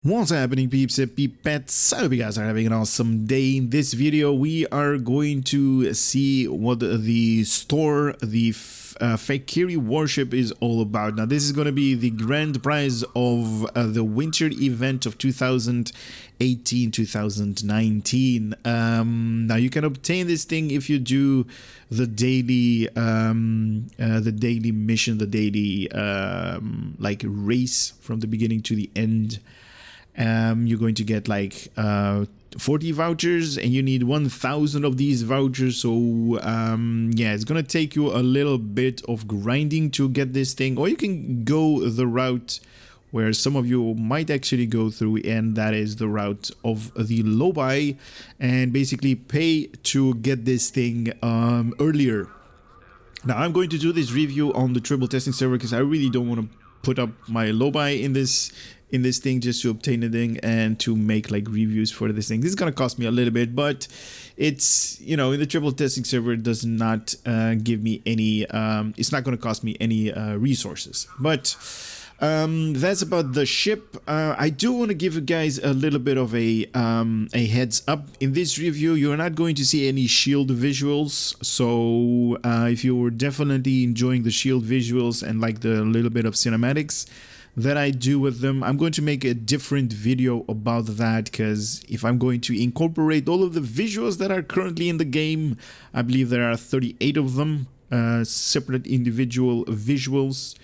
What's happening, peeps and peepettes? I hope you guys are having an awesome day. In this video, we are going to see what the store, the Fek'Ihri Warship is all about. Now, this is going to be the grand prize of the winter event of 2018-2019. Now, you can obtain this thing if you do the daily mission, the daily like race from the beginning to the end. You're going to get like 40 vouchers, and you need 1,000 of these vouchers. So yeah, it's gonna take you a little bit of grinding to get this thing, or you can go the route where some of you might actually go through, and that is the route of the low buy, and basically pay to get this thing earlier. Now, I'm going to do this review on the triple testing server because I really don't want to put up my low buy in this thing just to obtain the thing and to make like reviews for this thing. This is gonna cost me a little bit, but it's, you know, in the triple testing server, it does not give me any it's not gonna cost me any resources. But that's about the ship. I do want to give you guys a little bit of a heads up. In this review, you're not going to see any shield visuals, so if you were definitely enjoying the shield visuals and like the little bit of cinematics that I do with them, I'm going to make a different video about that, because if I'm going to incorporate all of the visuals that are currently in the game, I believe there are 38 of them, separate individual visuals,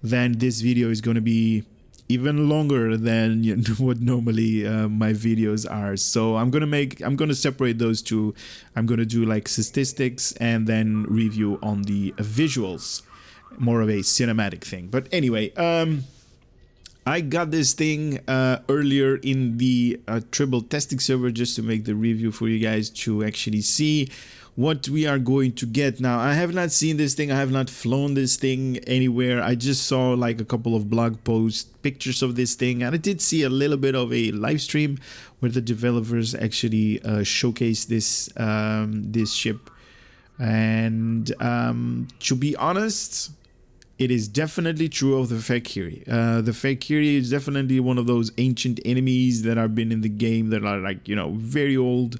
then this video is going to be even longer than what normally my videos are. So I'm going to separate those two. I'm going to do like statistics and then review on the visuals, more of a cinematic thing. But anyway, I got this thing earlier in the triple testing server just to make the review for you guys to actually see what we are going to get. Now, I have not seen this thing. I have not flown this thing anywhere. I just saw like a couple of blog posts, pictures of this thing, and I did see a little bit of a live stream where the developers actually showcase this this ship. And to be honest, it is definitely true of the Fek'Ihri. The Fek'Ihri is definitely one of those ancient enemies that have been in the game that are like, you know, very old.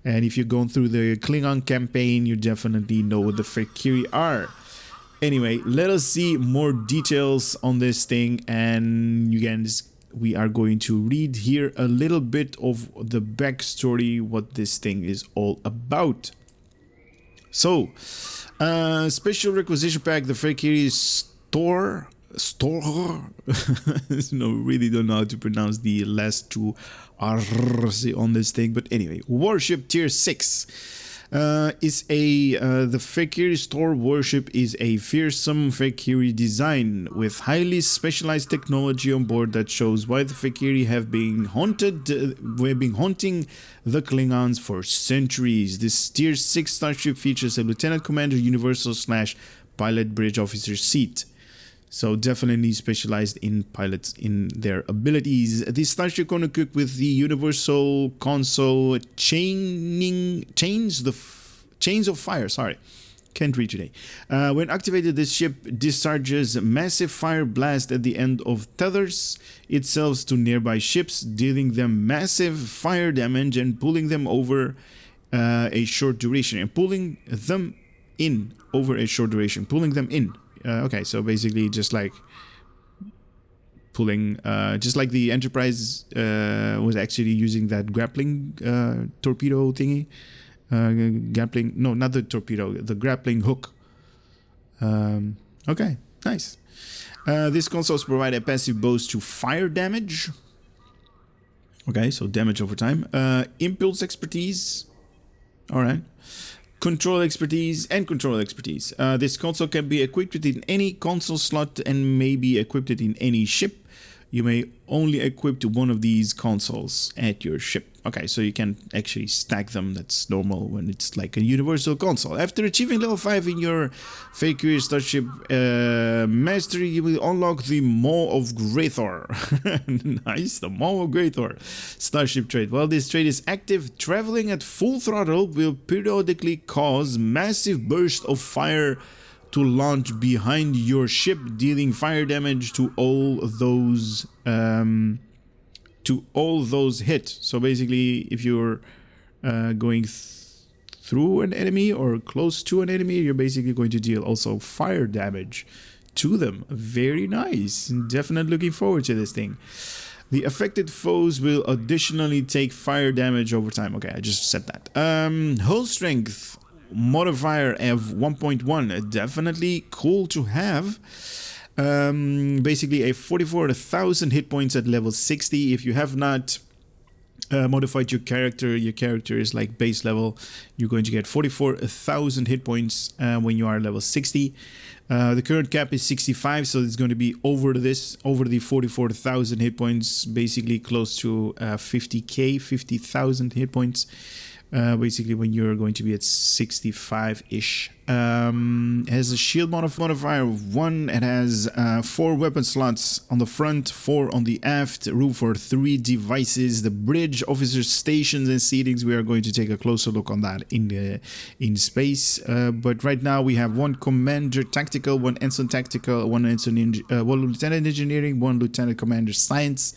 And if you're going through the Klingon campaign, you definitely know what the Fek'Ihri are. Anyway, let us see more details on this thing, and you guys, we are going to read here a little bit of the backstory, what this thing is all about. So, special requisition pack, the Fek'Ihri store. No, really don't know how to pronounce the last two R's on this thing, but anyway, Warship Tier 6 is the Fek'Ihri store Warship is a fearsome Fek'Ihri design with highly specialized technology on board that shows why the Fek'Ihri have been haunting the Klingons for centuries. This Tier 6 starship features a Lieutenant Commander Universal / Pilot Bridge Officer seat. So definitely specialized in pilots in their abilities. This starship can equip with the Universal Console chains of fire. Sorry, can't read today. When activated, this ship discharges massive fire blast at the end of tethers itself to nearby ships, dealing them massive fire damage and pulling them over a short duration. Pulling them in. Okay, so basically just like pulling, just like the Enterprise was actually using that grappling torpedo thingy. Grappling, no, not the torpedo, the grappling hook. Okay, nice. These consoles provide a passive boost to fire damage. Okay, so damage over time. Impulse expertise. All right. Control expertise. This console can be equipped in any console slot and may be equipped in any ship. You may only equip one of these consoles at your ship. Okay, so you can actually stack them. That's normal when it's like a universal console. After achieving level 5 in your Fek'Ihri Starship Mastery, you will unlock the Maw of Greathor. Nice, the Maw of Greathor Starship trait. While this trait is active, traveling at full throttle will periodically cause massive bursts of fire to launch behind your ship, dealing fire damage to all those to all those hit. So basically, if you're going through an enemy or close to an enemy, you're basically going to deal also fire damage to them. Very nice. Definitely looking forward to this thing. The affected foes will additionally take fire damage over time. Okay, I just said that. Hull strength modifier of 1.1. Definitely cool to have. Basically a 44,000 hit points at level 60. If you have not modified your character is like base level, you're going to get 44,000 hit points when you are level 60. The current cap is 65, so it's going to be over the 44,000 hit points, basically close to 50,000 hit points. Basically when you're going to be at 65-ish. Has a shield modifier of 1. It has 4 weapon slots on the front, 4 on the aft, room for 3 devices. The bridge, officer stations and seatings, we are going to take a closer look on that in space. But right now we have 1 commander tactical, 1 ensign tactical, 1 lieutenant engineering, 1 lieutenant commander science,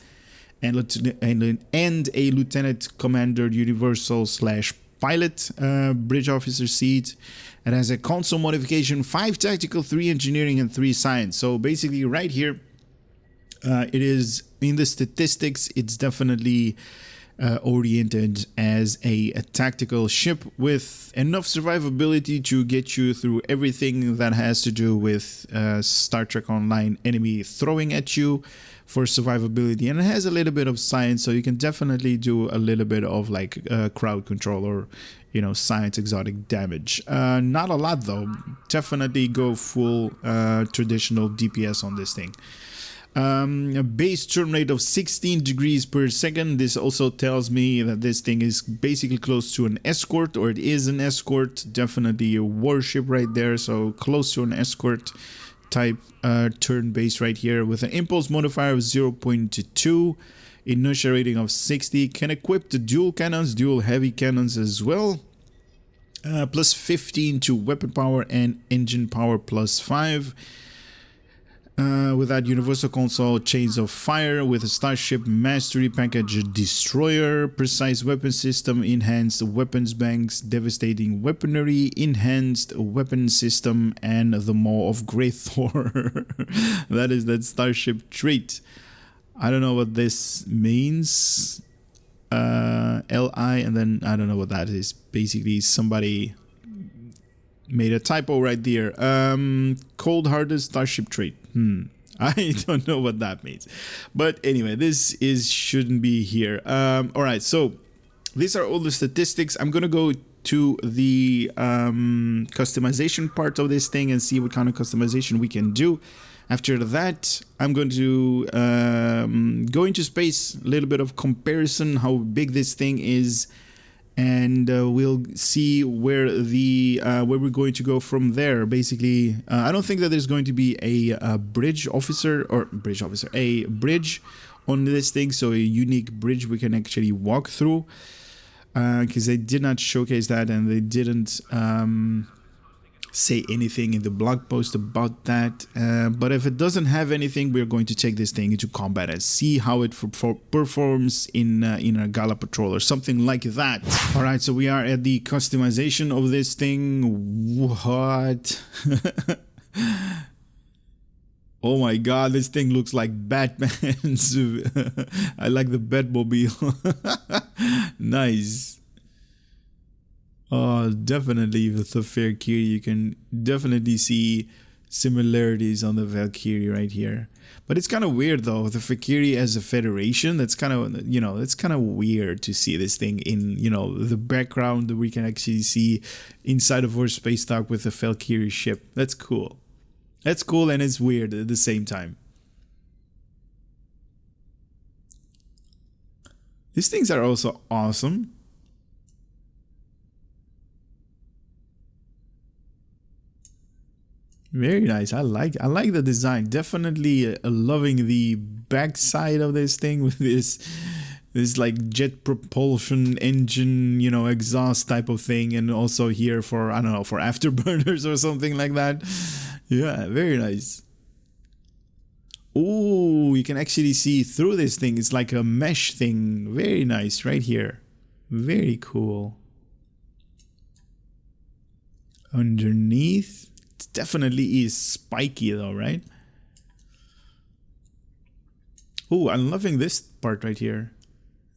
and a lieutenant commander universal / pilot bridge officer seat. It has a console modification, 5 tactical, 3 engineering, and 3 science. So basically right here, it is in the statistics, it's definitely oriented as a tactical ship with enough survivability to get you through everything that has to do with Star Trek Online enemy throwing at you for survivability. And it has a little bit of science, so you can definitely do a little bit of like crowd control or, you know, science exotic damage. Not a lot though. Definitely go full traditional DPS on this thing. A base turn rate of 16 degrees per second. This also tells me that this thing is basically close to an escort, or it is an escort. Definitely a warship right there, so close to an escort type turn base right here, with an impulse modifier of 0.2, inertia rating of 60. Can equip the dual cannons, dual heavy cannons as well. Plus 15 to weapon power and engine power plus 5. With that universal console, chains of fire, with a starship mastery package destroyer, precise weapon system, enhanced weapons banks, devastating weaponry, enhanced weapon system, and the Maw of Great Thor. That is that starship trait. I don't know what this means. LI, and then I don't know what that is. Basically somebody made a typo right there. Cold-hearted starship trait. I don't know what that means. But anyway, this shouldn't be here. Alright, so these are all the statistics. I'm gonna go to the customization part of this thing and see what kind of customization we can do. After that, I'm going to go into space, a little bit of comparison, how big this thing is, and we'll see where we're going to go from there. Basically, I don't think that there's going to be a bridge officer a bridge on this thing, so a unique bridge we can actually walk through, because they did not showcase that, and they didn't say anything in the blog post about that. But if it doesn't have anything, we're going to take this thing into combat and see how it performs in a gala patrol or something like that. All right, so we are at the customization of this thing. What? Oh my god, this thing looks like Batman's. I like the Batmobile. Nice. Oh, definitely with the Fek'Ihri, you can definitely see similarities on the Valkyrie right here. But it's kind of weird though, the Fek'Ihri as a federation. That's kind of, you know, it's kind of weird to see this thing in, you know, the background that we can actually see inside of our space dock with the Fek'Ihri ship. That's cool. That's cool, and it's weird at the same time. These things are also awesome. Very nice. I like the design. Definitely loving the backside of this thing with this like jet propulsion engine, you know, exhaust type of thing, and also here for, I don't know, for afterburners or something like that. Yeah, very nice. Oh, you can actually see through this thing. It's like a mesh thing. Very nice right here. Very cool. Underneath, it definitely is spiky though, right? Oh, I'm loving this part right here.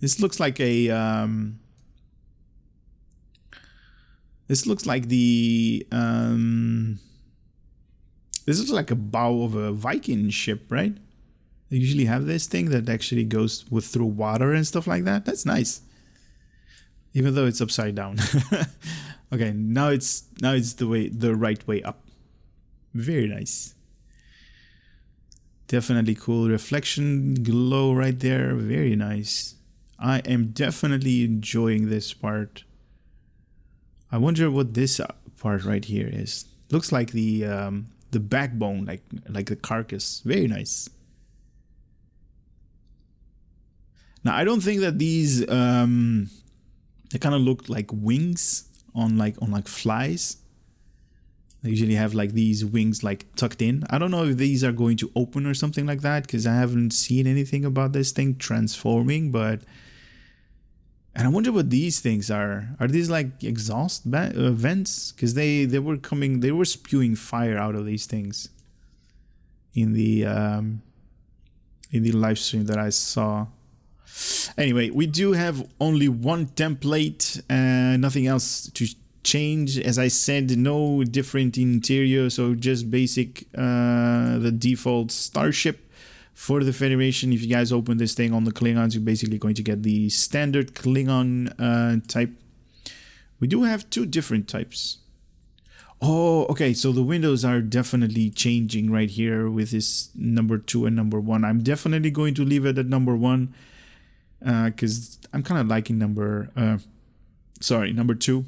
This looks like a this looks like the this looks like a bow of a Viking ship, right? They usually have this thing that actually goes through water and stuff like that. That's nice. Even though it's upside down. Okay, now it's the right way up. Very nice. Definitely cool reflection glow right there. Very nice. I am definitely enjoying this part. I wonder what this part right here is. Looks like the backbone, like the carcass. Very nice. Now I don't think that these they kind of look like wings on like flies. They usually have like these wings like tucked in. I don't know if these are going to open or something like that, because I haven't seen anything about this thing transforming. But and I wonder what these things are. Are these like exhaust vents? Because they were spewing fire out of these things in the live stream that I saw. Anyway, we do have only one template, nothing else to change. As I said, no different interior, so just basic the default starship for the Federation. If you guys open this thing on the Klingons, you're basically going to get the standard Klingon type. We do have two different types. Oh, okay, so the windows are definitely changing right here with this number 2 and number 1. I'm definitely going to leave it at number 1 because I'm kind of liking number 2,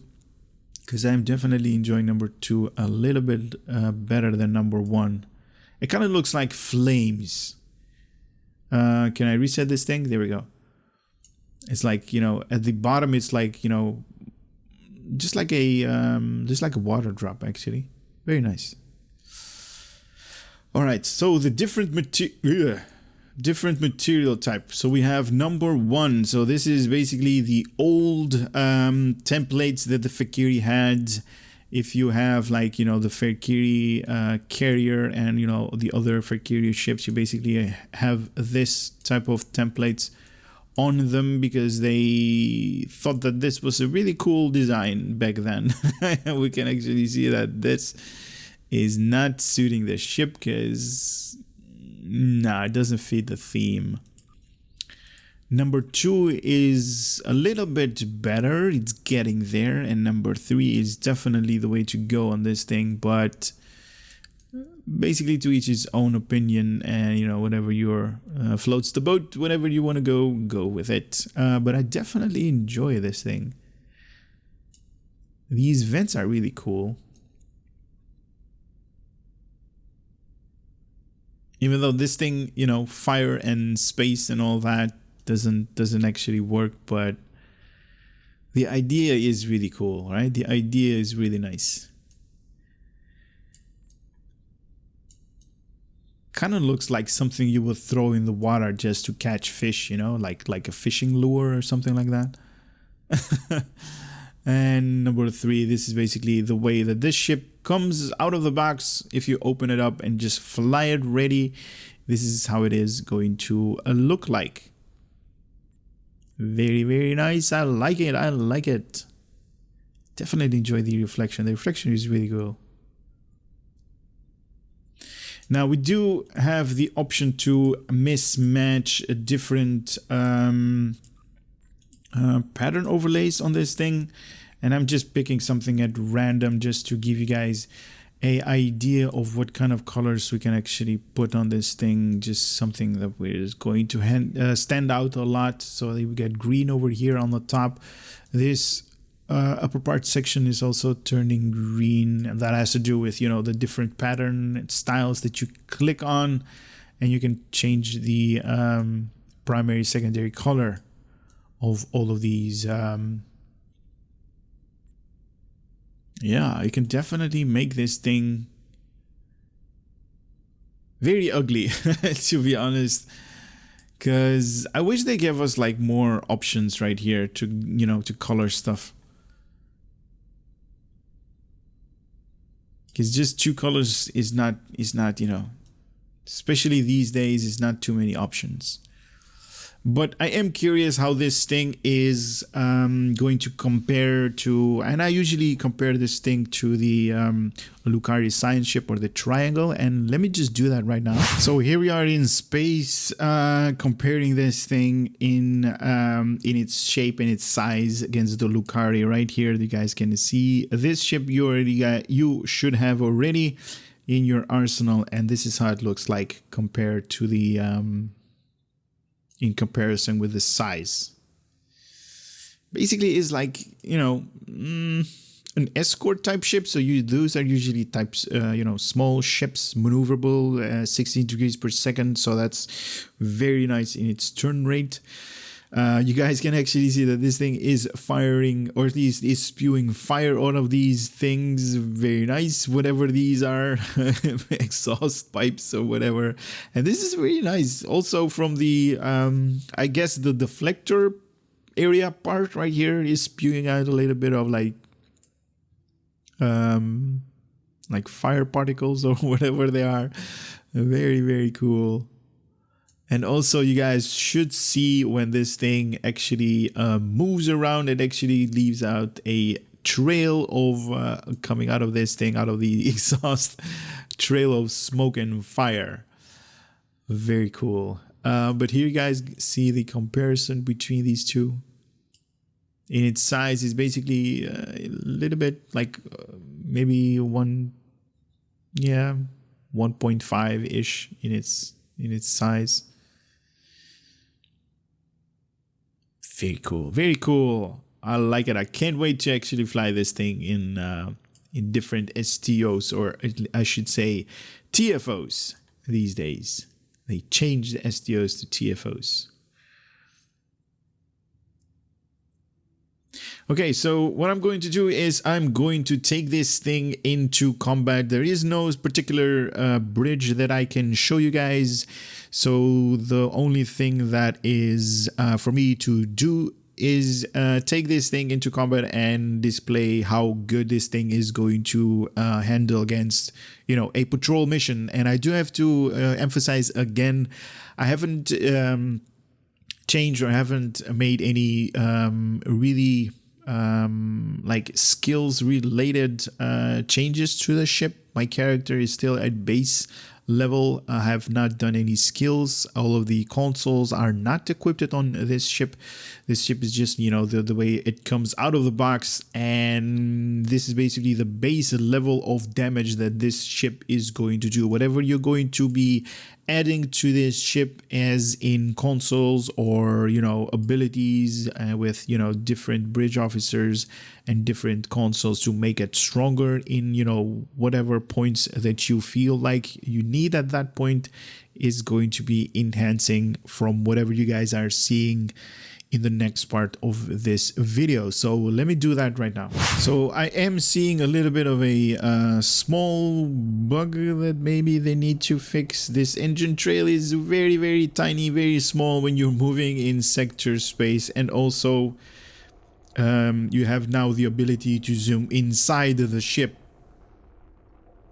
because I'm definitely enjoying number 2 a little bit better than number 1. It kind of looks like flames. Can I reset this thing? There we go. It's like, you know, at the bottom it's like, you know, just like a water drop actually. Very nice. All right, so the different material type. So we have number 1. So this is basically the old templates that the Fek'Ihri had. If you have like, you know, the Fek'Ihri carrier and, you know, the other Fek'Ihri ships, you basically have this type of templates on them because they thought that this was a really cool design back then. We can actually see that this is not suiting the ship because it doesn't fit the theme. Number 2 is a little bit better. It's getting there. And number 3 is definitely the way to go on this thing. But basically to each his own opinion. And, you know, whatever your floats the boat, whenever you want to go with it. But I definitely enjoy this thing. These vents are really cool. Even though this thing, you know, fire and space and all that doesn't actually work, but the idea is really cool, right? The idea is really nice. Kind of looks like something you would throw in the water just to catch fish, you know, like a fishing lure or something like that. And number 3, this is basically the way that this ship comes out of the box. If you open it up and just fly it ready, this is how it is going to look like. Very, very nice. I like it. I like it. Definitely enjoy the reflection. The reflection is really cool. Now we do have the option to mismatch different pattern overlays on this thing, and I'm just picking something at random just to give you guys a idea of what kind of colors we can actually put on this thing. Just something that is going to stand out a lot. So we get green over here on the top. This upper part section is also turning green, and that has to do with, you know, the different pattern styles that you click on, and you can change the primary, secondary color of all of these. Yeah, you can definitely make this thing very ugly, to be honest. Because I wish they gave us like more options right here to, you know, to color stuff. Because just two colors is not, you know, especially these days, is not too many options. But I am curious how this thing is going to compare to, and I usually compare this thing to the Lucari science ship or the Triangle, and let me just do that right now. So here we are in space, comparing this thing in its shape and its size against the Lucari. Right here, you guys can see this ship you should have already in your arsenal, and this is how it looks like compared to the in comparison with the size. Basically is like, you know, an escort type ship. So those are usually types, you know, small ships, maneuverable, 16 degrees per second. So that's very nice in its turn rate. You guys can actually see that this thing is firing, or at least is spewing fire out of these things. Very nice, whatever these are, exhaust pipes or whatever. And this is really nice. Also from the, I guess the deflector area part right here is spewing out a little bit of like fire particles or whatever they are. Very, very cool. And also you guys should see when this thing actually moves around, it actually leaves out a trail of coming out of this thing, out of the exhaust, trail of smoke and fire. Very cool. But here you guys see the comparison between these two. In its size is basically a little bit like maybe 1.5-ish in its size. Very cool, very cool. I like it. I can't wait to actually fly this thing in different STOs, or I should say TFOs these days. They changed the STOs to TFOs. Okay, so what I'm going to do is I'm going to take this thing into combat. There is no particular bridge that I can show you guys. So the only thing that is for me to do is take this thing into combat and display how good this thing is going to handle against, you know, a patrol mission. And I do have to emphasize again, I haven't changed or haven't made any really like skills related changes to the ship. My character is still at base level. I have not done any skills. All of the consoles are not equipped on this ship. This ship is just, you know, the way it comes out of the box, and this is basically the base level of damage that this ship is going to do. Whatever you're going to be adding to this ship as in consoles or, you know, abilities with, you know, different bridge officers and different consoles to make it stronger in, you know, whatever points that you feel like you need at that point, is going to be enhancing from whatever you guys are seeing in the next part of this video. So let me do that right now. So I am seeing a little bit of a small bug that maybe they need to fix. This engine trail is very, very tiny, very small when you're moving in sector space, and also you have now the ability to zoom inside the ship.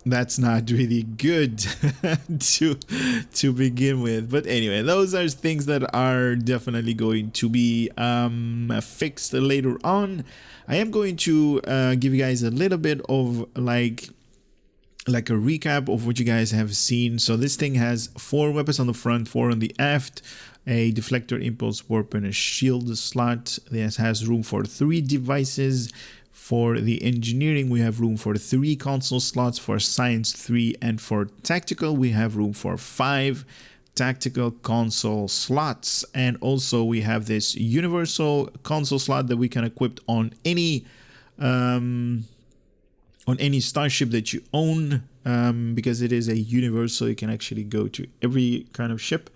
That's not really good to begin with, but anyway, those are things that are definitely going to be fixed later on. I am going to give you guys a little bit of like a recap of what you guys have seen. So this thing has 4 weapons on the front, 4 on the aft, a deflector, impulse warp, and a shield slot. This has room for 3 devices. For the engineering, we have room for 3 console slots, for science 3, and for tactical we have room for 5 tactical console slots. And also we have this universal console slot that we can equip on any starship that you own, because it is a universal. You can actually go to every kind of ship.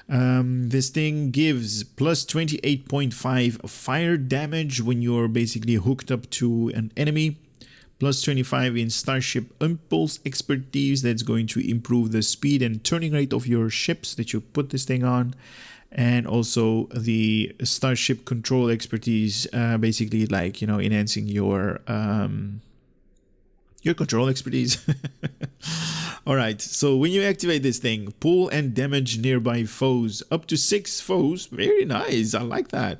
This thing gives plus 28.5 fire damage when you're basically hooked up to an enemy, plus 25 in Starship Impulse Expertise. That's going to improve the speed and turning rate of your ships that you put this thing on. And also the Starship Control Expertise, basically like, you know, enhancing your control expertise. All right, so when you activate this thing, pull and damage nearby foes. Up to 6 foes. Very nice. I like that.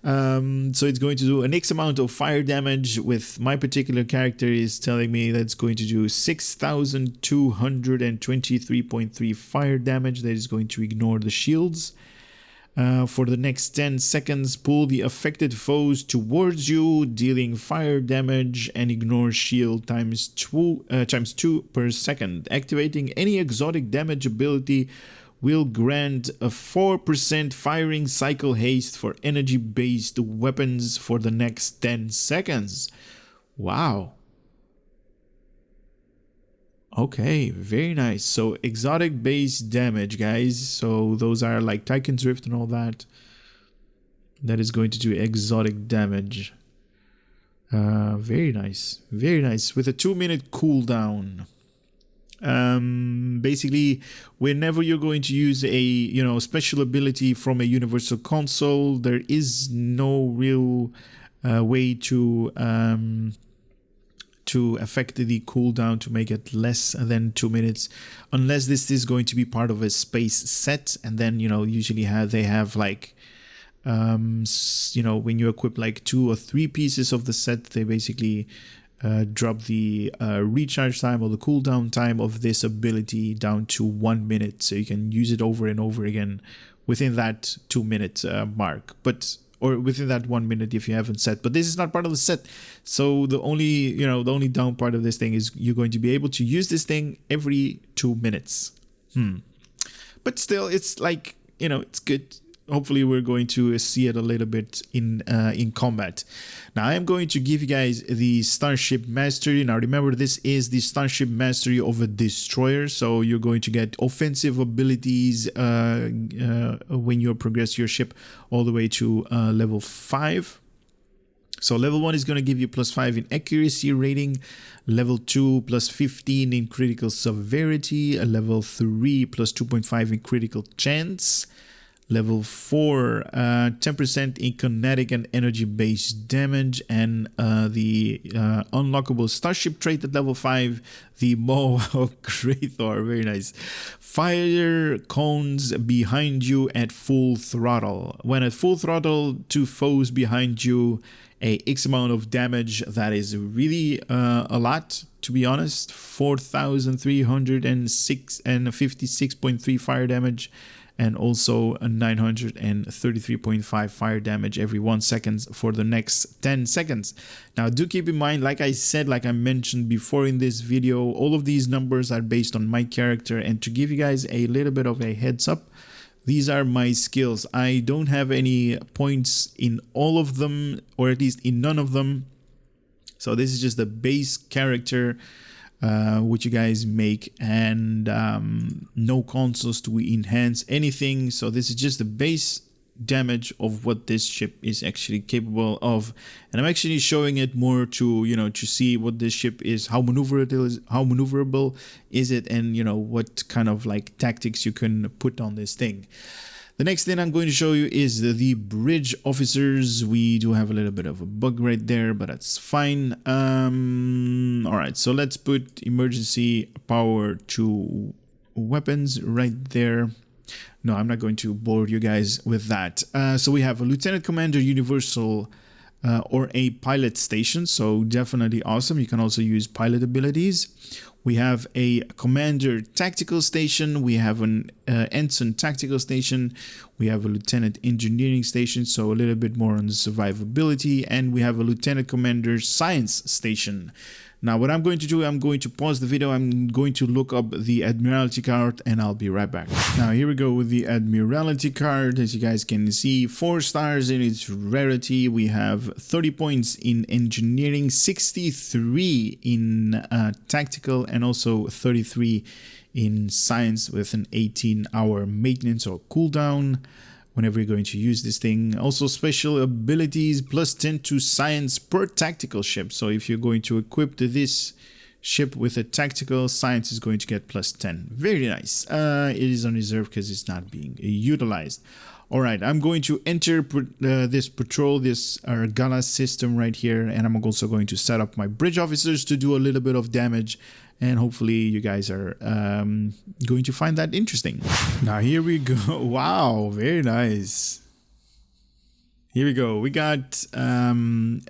So it's going to do an X amount of fire damage. With my particular character is telling me that's going to do 6,223.3 fire damage. That is going to ignore the shields. For the next 10 seconds, pull the affected foes towards you, dealing fire damage and ignore shield times 2 per second. Activating any exotic damage ability will grant a 4% firing cycle haste for energy-based weapons for the next 10 seconds. Wow. Okay, very nice. So exotic base damage, guys. So those are like Tychon's Rift and all that. That is going to do exotic damage. Very nice. Very nice. With a 2-minute cooldown. Basically, whenever you're going to use a, you know, special ability from a universal console, there is no real way to affect the cooldown to make it less than 2 minutes, unless this is going to be part of a space set. And then, you know, usually they have like, you know, when you equip like 2 or 3 pieces of the set, they basically drop the recharge time or the cooldown time of this ability down to 1 minute, so you can use it over and over again within that 2-minute mark, or within that 1 minute if you haven't set. But this is not part of the set, so the only down part of this thing is you're going to be able to use this thing every 2 minutes. But still, it's like, you know, it's good. Hopefully we're going to see it a little bit in combat. Now I'm going to give you guys the Starship Mastery. Now remember, this is the Starship Mastery of a destroyer, so you're going to get offensive abilities when you progress your ship all the way to level 5. So level 1 is going to give you +5 in accuracy rating, level 2 +15 in critical severity, level 3 +2.5 in critical chance, level 4 10% in kinetic and energy based damage, and the unlockable starship trait at level 5, the Maw of Krathor. Very nice. Fire cones behind you at full throttle. When at full throttle to foes behind you, a X amount of damage. That is really a lot, to be honest. 4,306 and 56.3 fire damage, and also a 933.5 fire damage every 1 second for the next 10 seconds. Now do keep in mind, like I said, like I mentioned before in this video, all of these numbers are based on my character, and to give you guys a little bit of a heads up, these are my skills. I don't have any points in all of them, or at least in none of them. So this is just the base character which you guys make, and no consoles to enhance anything. So this is just the base damage of what this ship is actually capable of, and I'm actually showing it more to, you know, to see what this ship is, how maneuverable is it, and, you know, what kind of like tactics you can put on this thing. The next thing I'm going to show you is the bridge officers. We do have a little bit of a bug right there, but that's fine. All right, so let's put emergency power to weapons right there. No, I'm not going to bore you guys with that. So we have a Lieutenant Commander Universal or a pilot station, so definitely awesome. You can also use pilot abilities. We have a Commander Tactical Station. We have an Ensign Tactical Station. We have a Lieutenant Engineering Station, so a little bit more on the survivability. And we have a Lieutenant Commander Science Station. Now what I'm going to do, I'm going to pause the video. I'm going to look up the Admiralty Cart, and I'll be right back. Now here we go with the Admiralty Cart. As you guys can see, 4 stars in its rarity. We have 30 points in engineering, 63 in tactical, and also 33 in science with an 18-hour maintenance or cooldown. whenever you're going to use this thing. Also special abilities +10 to science per tactical ship. So if you're going to equip this ship with a tactical, science is going to get +10. Very nice. It is on reserve because it's not being utilized. All right, I'm going to enter this patrol, this Gala system right here, and I'm also going to set up my bridge officers to do a little bit of damage, and hopefully you guys are going to find that interesting. Now here we go. Wow, very nice. Here we go. We got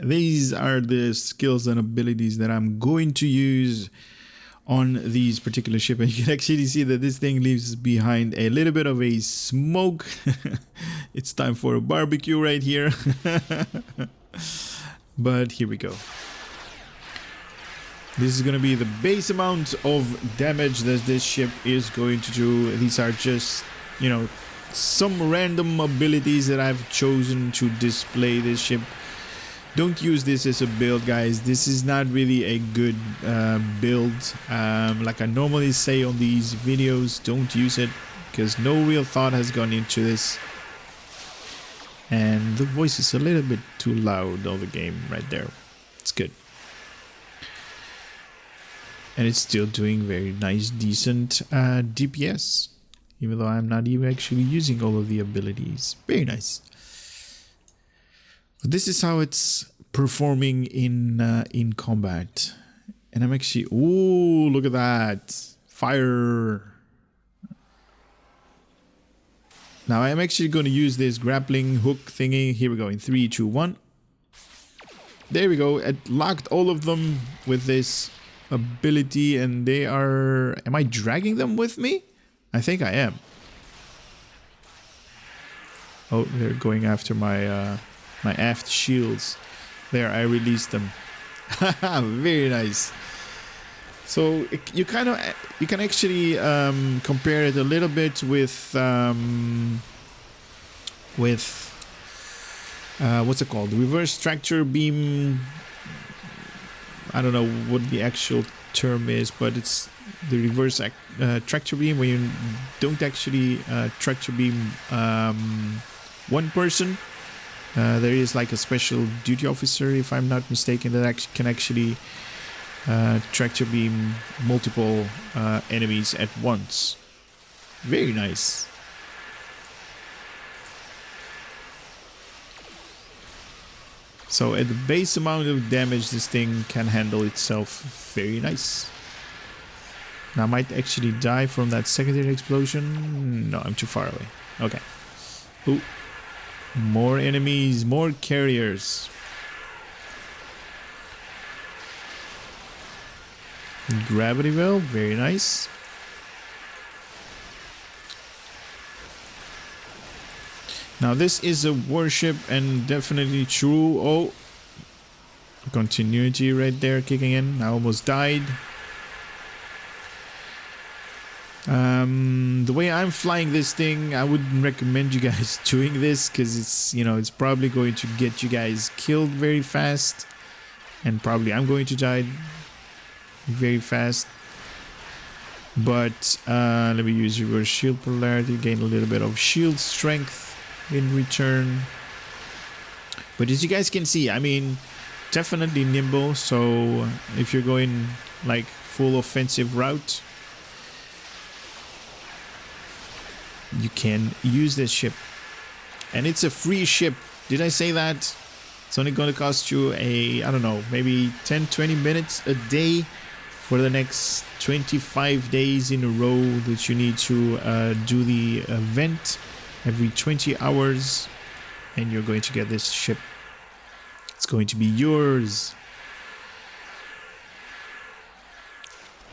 these are the skills and abilities that I'm going to use on these particular ship, and you can actually see that this thing leaves behind a little bit of a smoke. It's time for a barbecue right here. But here we go. This is going to be the base amount of damage that this ship is going to do. These are just, you know, some random abilities that I've chosen to display this ship. Don't use this as a build, guys. This is not really a good build. Like I normally say on these videos, don't use it because no real thought has gone into this. And the voice is a little bit too loud on the game right there. It's good. And it's still doing very nice, decent DPS. Even though I'm not even actually using all of the abilities. Very nice. This is how it's performing in combat, and I'm actually, ooh, look at that fire. Now I'm actually going to use this grappling hook thingy. Here we go in 3, 2, 1. There we go. It locked all of them with this ability, and they are, am I dragging them with me? I think I am. Oh, they're going after my my aft shields. There, I released them. Very nice. So you can actually compare it a little bit with what's it called? Reverse tractor beam. I don't know what the actual term is, but it's the reverse tractor beam, where you don't actually tractor beam one person. There is like a special duty officer, if I'm not mistaken, that can actually tractor beam multiple enemies at once. Very nice. So at the base amount of damage this thing can handle itself, very nice. Now I might actually die from that secondary explosion. No, I'm too far away. Okay. Ooh. More enemies, more carriers. Gravity well, very nice. Now this is a warship and definitely true. Oh, continuity right there kicking in. I almost died. The way I'm flying this thing, I wouldn't recommend you guys doing this because it's, you know, it's probably going to get you guys killed very fast, and probably I'm going to die very fast. But let me use reverse shield polarity, gain a little bit of shield strength in return. But as you guys can see, I mean, definitely nimble. So if you're going like full offensive route, you can use this ship, and it's a free ship. Did I say that? It's only going to cost you a, I don't know, maybe 10-20 minutes a day for the next 25 days in a row that you need to do the event every 20 hours, and you're going to get this ship. It's going to be yours.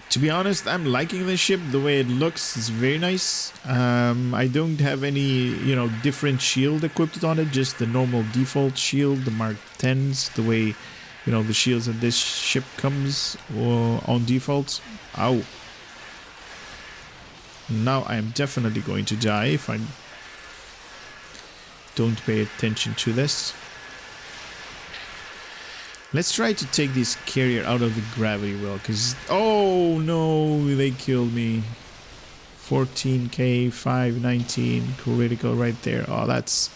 To be honest, I'm liking this ship. The way it looks is very nice. I don't have any, you know, different shield equipped on it, just the normal default shield, the Mark 10s, the way, you know, the shields of this ship comes on default. Ow. Now I am definitely going to die if I don't pay attention to this. Let's try to take this carrier out of the gravity well, because, oh no, they killed me. 14k, 519 critical right there. Oh, that's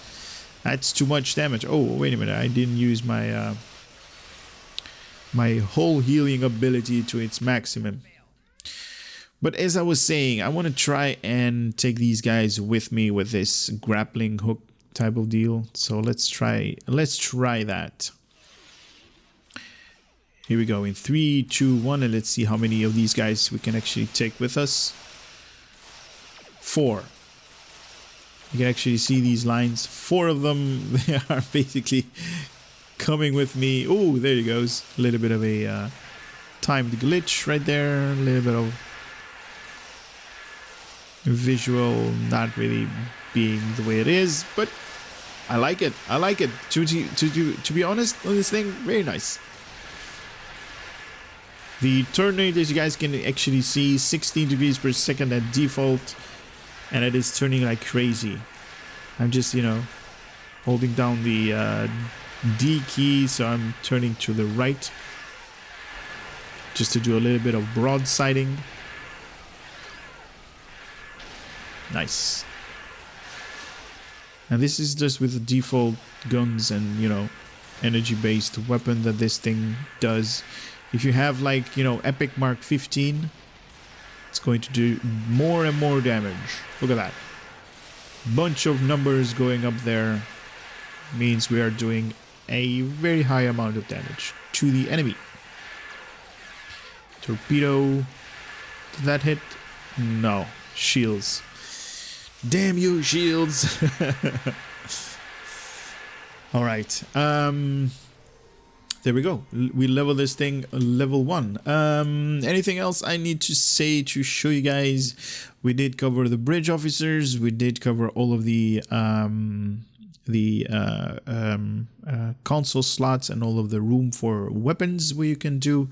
too much damage. Oh, wait a minute, I didn't use my my whole healing ability to its maximum. But as I was saying, I want to try and take these guys with me with this grappling hook type of deal. So let's try that. Here we go in 3, 2, 1, and let's see how many of these guys we can actually take with us. 4. You can actually see these lines. 4 of them, they are basically coming with me. Oh, there he goes. A little bit of a timed glitch right there. A little bit of visual not really being the way it is, but I like it. I like it. To be honest on this thing, very nice. The turn rate, as you guys can actually see, 16 degrees per second at default, and it is turning like crazy. I'm just, you know, holding down the D key, so I'm turning to the right just to do a little bit of broadsiding. Nice. And this is just with the default guns and, you know, energy-based weapon that this thing does. If you have, like, you know, Epic Mark 15, it's going to do more and more damage. Look at that. Bunch of numbers going up there means we are doing a very high amount of damage to the enemy. Torpedo. Did that hit? No. Shields. Damn you, shields. All right. There we go. We level this thing level 1. Anything else I need to say to show you guys? We did cover the bridge officers. We did cover all of the console slots and all of the room for weapons where you can do.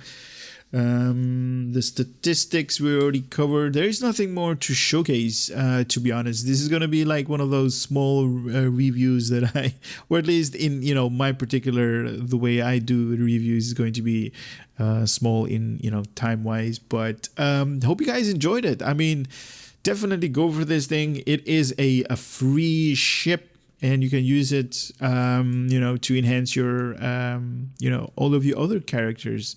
The statistics we already covered. There is nothing more to showcase, to be honest. This is gonna be like one of those small reviews that I, or at least in, you know, my particular, the way I do the reviews is going to be small in, you know, time wise. But hope you guys enjoyed it. I mean, definitely go for this thing. It is a free ship, and you can use it, you know, to enhance your, you know, all of your other characters.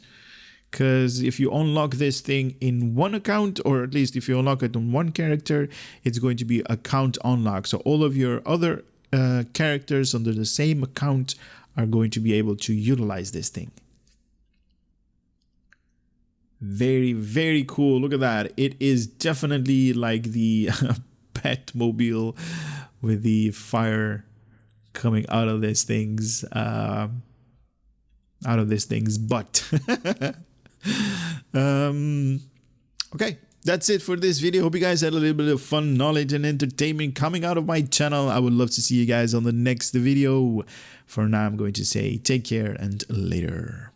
Because if you unlock this thing in one account, or at least if you unlock it on one character, it's going to be account unlock. So all of your other characters under the same account are going to be able to utilize this thing. Very, very cool. Look at that. It is definitely like the Batmobile with the fire coming out of this thing's butt. Okay, that's it for this video. Hope you guys had a little bit of fun, knowledge, and entertainment coming out of my channel. I would love to see you guys on the next video. For now, I'm going to say take care and later.